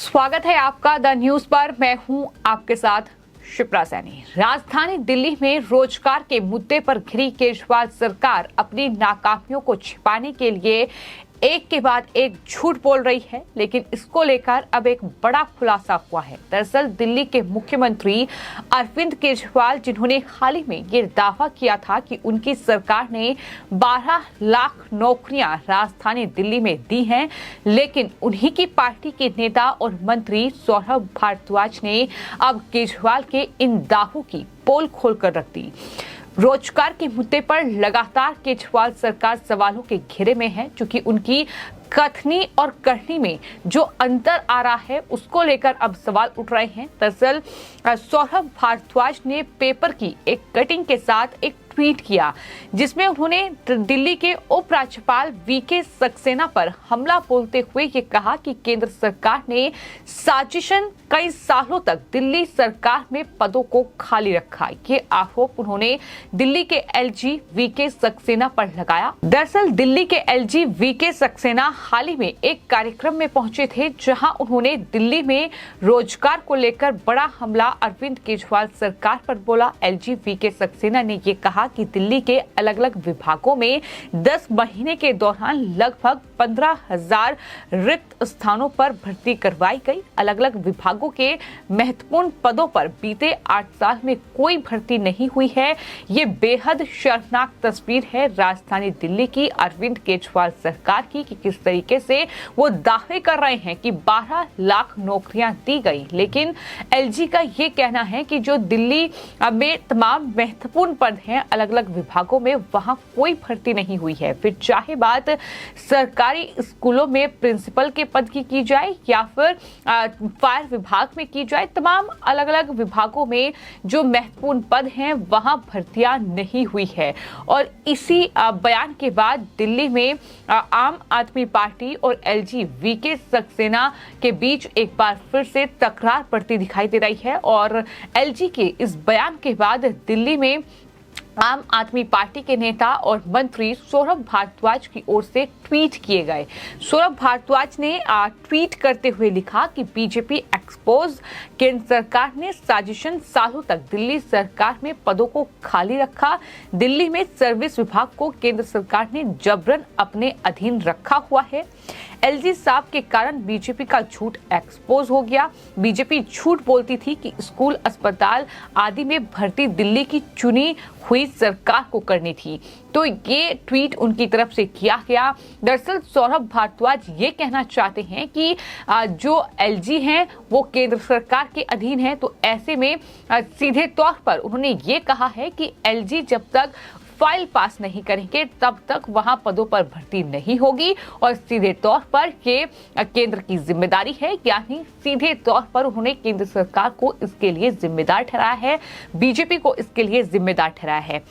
स्वागत है आपका द न्यूज पर। मैं हूं आपके साथ शिप्रा सैनी। राजधानी दिल्ली में रोजगार के मुद्दे पर घिरी केजरीवाल सरकार अपनी नाकामियों को छिपाने के लिए एक के बाद एक झूठ बोल रही है, लेकिन इसको लेकर अब एक बड़ा खुलासा हुआ है। दरअसल दिल्ली के मुख्यमंत्री अरविंद केजरीवाल, जिन्होंने हाल ही में ये दावा किया था कि उनकी सरकार ने 12 लाख नौकरियां राजधानी दिल्ली में दी हैं, लेकिन उन्हीं की पार्टी के नेता और मंत्री सौरभ भारद्वाज ने अब केजरीवाल के इन दावों की पोल खोलकर रख दी। रोजगार के मुद्दे पर लगातार केजरीवाल सरकार सवालों के घेरे में है, क्योंकि उनकी कथनी और करनी में जो अंतर आ रहा है उसको लेकर अब सवाल उठ रहे हैं। दरअसल सौरभ भारद्वाज ने पेपर की एक कटिंग के साथ एक ट्वीट किया, जिसमें उन्होंने दिल्ली के उपराज्यपाल वीके सक्सेना पर हमला बोलते हुए ये कहा कि केंद्र सरकार ने साजिशन कई सालों तक दिल्ली सरकार में पदों को खाली रखा। ये आरोप उन्होंने दिल्ली के एलजी वीके सक्सेना पर लगाया। दरअसल दिल्ली के एलजी वीके सक्सेना हाल ही में एक कार्यक्रम में पहुंचे थे, जहां उन्होंने दिल्ली में रोजगार को लेकर बड़ा हमला अरविंद केजरीवाल सरकार पर बोला। एलजी वीके सक्सेना ने ये कहा कि दिल्ली के अलग अलग विभागों में 10 महीने के दौरान लगभग 15,000 रिक्त स्थानों पर भर्ती करवाई गई। अलग अलग विभागों के महत्वपूर्ण पदों पर बीते 8 साल में कोई भर्ती नहीं हुई है। ये बेहद शर्मनाक तस्वीर है राजधानी दिल्ली की अरविंद केजरीवाल सरकार की, कि किस तरीके से वो दावे कर रहे हैं कि 12 लाख नौकरियां दी गई, लेकिन एलजी का ये कहना है कि जो दिल्ली में तमाम महत्वपूर्ण पद हैं अलग अलग विभागों में, वहां कोई भर्ती नहीं हुई है। फिर चाहे बात सरकारी स्कूलों में प्रिंसिपल के पद की जाए या फिर फायर विभाग में की जाए, तमाम अलग अलग विभागों में जो महत्वपूर्ण पद हैं वहां भर्तियां नहीं हुई है। और इसी बयान के बाद दिल्ली में आम आदमी पार्टी और एलजी वीके सक्सेना के बीच एक बार फिर से तकरार बढ़ती दिखाई दे रही है। और एलजी के इस बयान के बाद दिल्ली में आम आदमी पार्टी के नेता और मंत्री सौरभ भारद्वाज की ओर से ट्वीट किए गए। सौरभ भारद्वाज ने ट्वीट करते हुए लिखा कि बीजेपी एक्सपोज, केंद्र सरकार ने साजिशन सालों तक दिल्ली सरकार में पदों को खाली रखा। दिल्ली में सर्विस विभाग को केंद्र सरकार ने जबरन अपने अधीन रखा हुआ है। एलजी साहब के कारण बीजेपी का झूठ एक्सपोज हो गया। बीजेपी झूठ बोलती थी कि स्कूल, अस्पताल आदि में भर्ती दिल्ली की चुनी हुई सरकार को करनी थी। तो ये ट्वीट उनकी तरफ से किया गया। दरअसल सौरभ भारद्वाज ये कहना चाहते हैं कि जो एलजी हैं वो केंद्र सरकार के अधीन है। तो ऐसे में सीधे तौर पर उन्होंने ये कहा है कि एलजी जब तक फाइल पास नहीं करेंगे तब तक वहां पदों पर भर्ती नहीं होगी, और सीधे तौर पर ये केंद्र की जिम्मेदारी है। यानी सीधे तौर पर उन्होंने केंद्र सरकार को इसके लिए जिम्मेदार ठहराया है, बीजेपी को इसके लिए जिम्मेदार ठहराया है।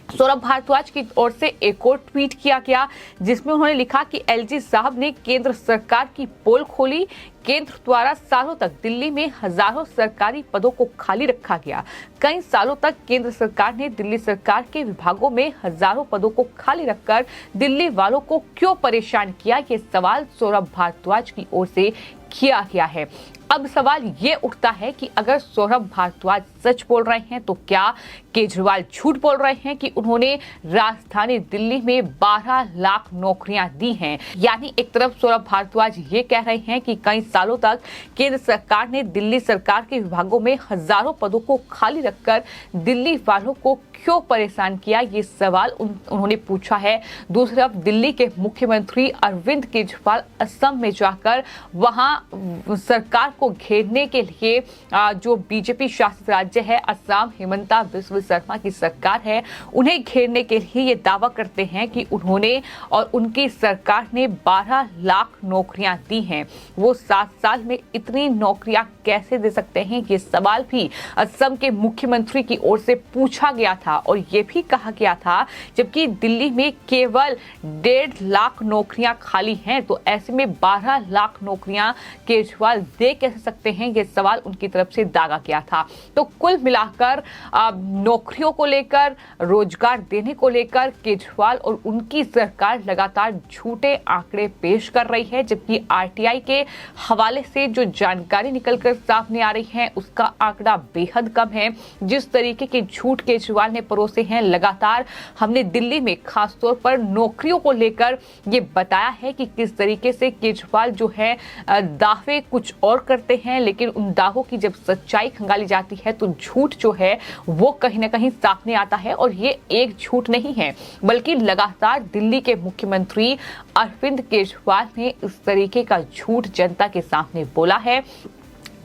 सौरभ भारद्वाज की ओर से एक और ट्वीट किया गया, जिसमें उन्होंने लिखा कि एलजी साहब ने केंद्र सरकार की पोल खोली। केंद्र द्वारा सालों तक दिल्ली में हजारों सरकारी पदों को खाली रखा गया। कई सालों तक केंद्र सरकार ने दिल्ली सरकार के विभागों में हजारों पदों को खाली रखकर दिल्ली वालों को क्यों परेशान किया, ये सवाल सौरभ भारद्वाज की ओर से किया गया है। अब सवाल ये उठता है कि अगर सौरभ भारद्वाज सच बोल रहे हैं तो क्या केजरीवाल झूठ बोल रहे हैं कि उन्होंने राजधानी दिल्ली में 12 लाख नौकरियां दी हैं। यानी एक तरफ सौरभ भारद्वाज ये कह रहे हैं कि कई सालों तक केंद्र सरकार ने दिल्ली सरकार के विभागों में हजारों पदों को खाली रखकर दिल्ली वालों को क्यों परेशान किया, ये सवाल उन्होंने पूछा है। दूसरी तरफ दिल्ली के मुख्यमंत्री अरविंद केजरीवाल असम में जाकर वहां सरकार को घेरने के लिए जो बीजेपी शासित राज्य है असम, हिमंता बिस्वा शर्मा की सरकार है, उन्हें घेरने के लिए ये दावा करते हैं कि उन्होंने और उनकी सरकार ने 12 लाख नौकरियां दी हैं। वो 7 साल में इतनी नौकरियां कैसे दे सकते हैं, ये सवाल भी असम के मुख्यमंत्री की ओर से पूछा गया था। और ये भी कहा गया था जबकि दिल्ली में केवल 1.5 लाख नौकरियां खाली हैं, तो ऐसे में 12 लाख नौकरियां केजरीवाल दे कैसे सकते हैं, ये सवाल उनकी तरफ से दागा गया था। तो कुल मिलाकर नौकरियों को लेकर, रोजगार देने को लेकर केजरीवाल और उनकी सरकार लगातार झूठे आंकड़े पेश कर रही है, जबकि आरटीआई के हवाले से जो जानकारी निकलकर सामने आ रही है उसका आंकड़ा बेहद कम है। जिस तरीके के झूठ केजरीवाल ने परोसे हैं, लगातार हमने दिल्ली में खासतौर पर नौकरियों को लेकर ये बताया है कि किस तरीके से केजरीवाल जो है दावे कुछ और करते हैं, लेकिन उन दावों की जब सच्चाई खंगाली जाती है तो झूठ जो है वो कहीं ना कहीं सामने आता है। और ये एक झूठ नहीं है, बल्कि लगातार दिल्ली के मुख्यमंत्री अरविंद केजरीवाल ने इस तरीके का झूठ जनता के सामने बोला है।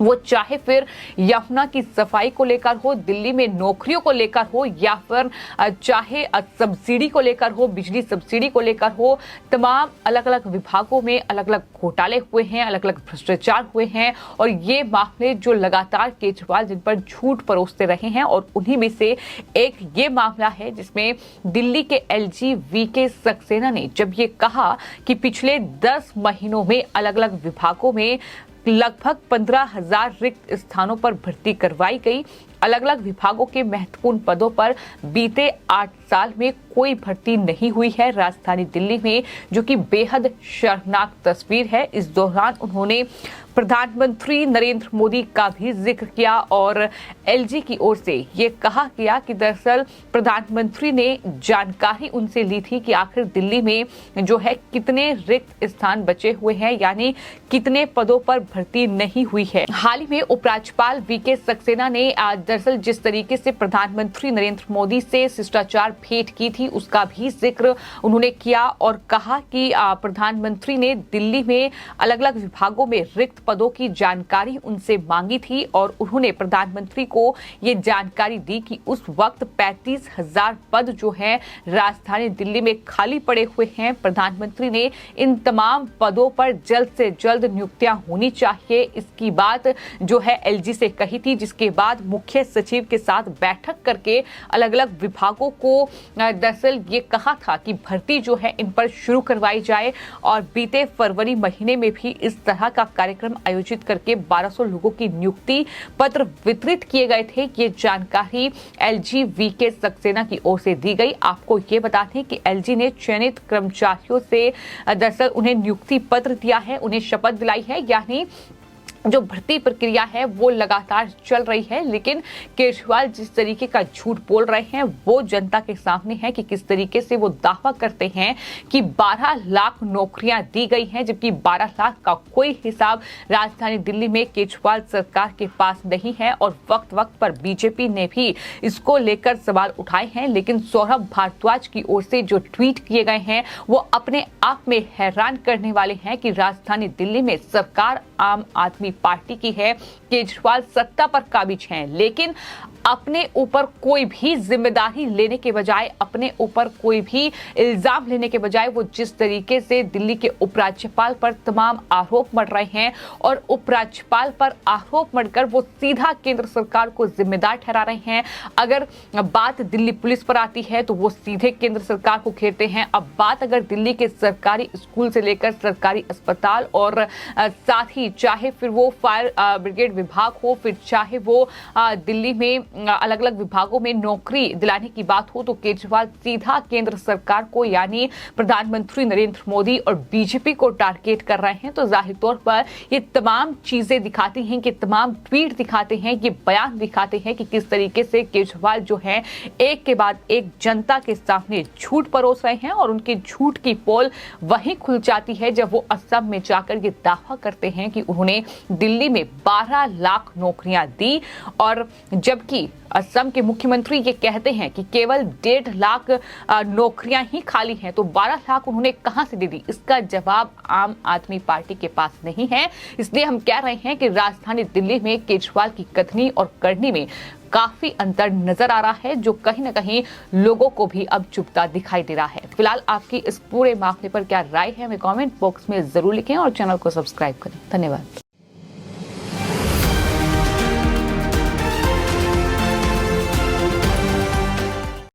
वो चाहे फिर यमुना की सफाई को लेकर हो, दिल्ली में नौकरियों को लेकर हो, या फिर चाहे सब्सिडी को लेकर हो, बिजली सब्सिडी को लेकर हो, तमाम अलग अलग विभागों में अलग अलग घोटाले हुए हैं, अलग अलग भ्रष्टाचार हुए हैं। और ये मामले जो लगातार केजरीवाल जिन पर झूठ परोसते रहे हैं, और उन्हीं में से एक ये मामला है जिसमें दिल्ली के एलजी वीके सक्सेना ने जब ये कहा कि पिछले 10 महीनों में अलग अलग विभागों में लगभग 15,000 रिक्त स्थानों पर भर्ती करवाई गई। अलग अलग विभागों के महत्वपूर्ण पदों पर बीते 8 साल में कोई भर्ती नहीं हुई है राजधानी दिल्ली में, जो कि बेहद शर्मनाक तस्वीर है। इस दौरान उन्होंने प्रधानमंत्री नरेंद्र मोदी का भी जिक्र किया और एलजी की ओर से ये कहा गया कि दरअसल प्रधानमंत्री ने जानकारी उनसे ली थी कि आखिर दिल्ली में जो है कितने रिक्त स्थान बचे हुए हैं, यानी कितने पदों पर भर्ती नहीं हुई है। हाल ही में उपराज्यपाल वीके सक्सेना ने दरअसल जिस तरीके से प्रधानमंत्री नरेंद्र मोदी से शिष्टाचार भेंट की थी उसका भी जिक्र उन्होंने किया और कहा कि प्रधानमंत्री ने दिल्ली में अलग अलग विभागों में रिक्त पदों की जानकारी उनसे मांगी थी और उन्होंने प्रधानमंत्री को ये जानकारी दी कि उस वक्त 35,000 पद जो है राजधानी दिल्ली में खाली पड़े हुए हैं। प्रधानमंत्री ने इन तमाम पदों पर जल्द से जल्द नियुक्तियां होनी चाहिए, इसकी बात जो है एलजी से कही थी, जिसके बाद मुख्य सचिव के साथ बैठक करके अलग अलग विभागों को दरअसल ये कहा था कि भर्ती जो है इन पर शुरू करवाई जाए। और बीते फरवरी महीने में भी इस तरह का कार्यक्रम आयोजित करके 1200 लोगों की नियुक्ति पत्र वितरित किए गए थे। ये जानकारी एलजी वीके सक्सेना की ओर से दी गई। आपको ये बता दें कि एलजी ने चयनित कर्मचारियों से दरअसल उन्हें नियुक्ति पत्र दिया है, उन्हें शपथ दिलाई है, यानी जो भर्ती प्रक्रिया है वो लगातार चल रही है। लेकिन केजरीवाल जिस तरीके का झूठ बोल रहे हैं वो जनता के सामने है कि किस तरीके से वो दावा करते हैं कि 12 लाख नौकरियां दी गई हैं, जबकि 12 लाख का कोई हिसाब राजधानी दिल्ली में केजरीवाल सरकार के पास नहीं है। और वक्त वक्त पर बीजेपी ने भी इसको लेकर सवाल उठाए हैं, लेकिन सौरभ भारद्वाज की ओर से जो ट्वीट किए गए हैं वो अपने आप में हैरान करने वाले हैं कि राजधानी दिल्ली में सरकार आम आदमी पार्टी की है, केजरीवाल सत्ता पर काबिज हैं, लेकिन अपने ऊपर कोई भी जिम्मेदारी लेने के बजाय, अपने ऊपर कोई भी इल्जाम लेने के बजाय वो जिस तरीके से दिल्ली के उपराज्यपाल पर तमाम आरोप मढ़ रहे हैं और उपराज्यपाल पर आरोप मढ़कर वो सीधा केंद्र सरकार को जिम्मेदार ठहरा रहे हैं। अगर बात दिल्ली पुलिस पर आती है तो वो सीधे केंद्र सरकार को घेरते हैं। अब बात अगर दिल्ली के सरकारी स्कूल से लेकर सरकारी अस्पताल और साथ ही चाहे फिर वो फायर ब्रिगेड विभाग हो, फिर चाहे वो दिल्ली में अलग अलग विभागों में नौकरी दिलाने की बात हो, तो केजरीवाल सीधा केंद्र सरकार को यानी प्रधानमंत्री नरेंद्र मोदी और बीजेपी को टारगेट कर रहे हैं। तो जाहिर तौर पर ये तमाम चीजें दिखाती हैं कि तमाम ट्वीट दिखाते हैं, ये बयान दिखाते हैं कि किस तरीके से केजरीवाल जो है एक के बाद एक जनता के सामने झूठ परोस रहे हैं। और उनके झूठ की पोल वहीं खुल जाती है जब वो असम में जाकर ये दावा करते हैं कि उन्होंने दिल्ली में 12 लाख नौकरियां दी, और जबकि असम के मुख्यमंत्री ये कहते हैं कि केवल 1.5 लाख नौकरियां ही खाली हैं, तो 12 लाख उन्होंने कहां से दे दी? इसका जवाब आम आदमी पार्टी के पास नहीं है। इसलिए हम कह रहे हैं कि राजधानी दिल्ली में केजरीवाल की कथनी और करनी में काफी अंतर नजर आ रहा है, जो कहीं ना कहीं लोगों को भी अब चुभता दिखाई दे रहा है। फिलहाल आपकी इस पूरे मामले पर क्या राय है, हमें कमेंट बॉक्स में जरूर लिखें और चैनल को सब्सक्राइब करें। धन्यवाद।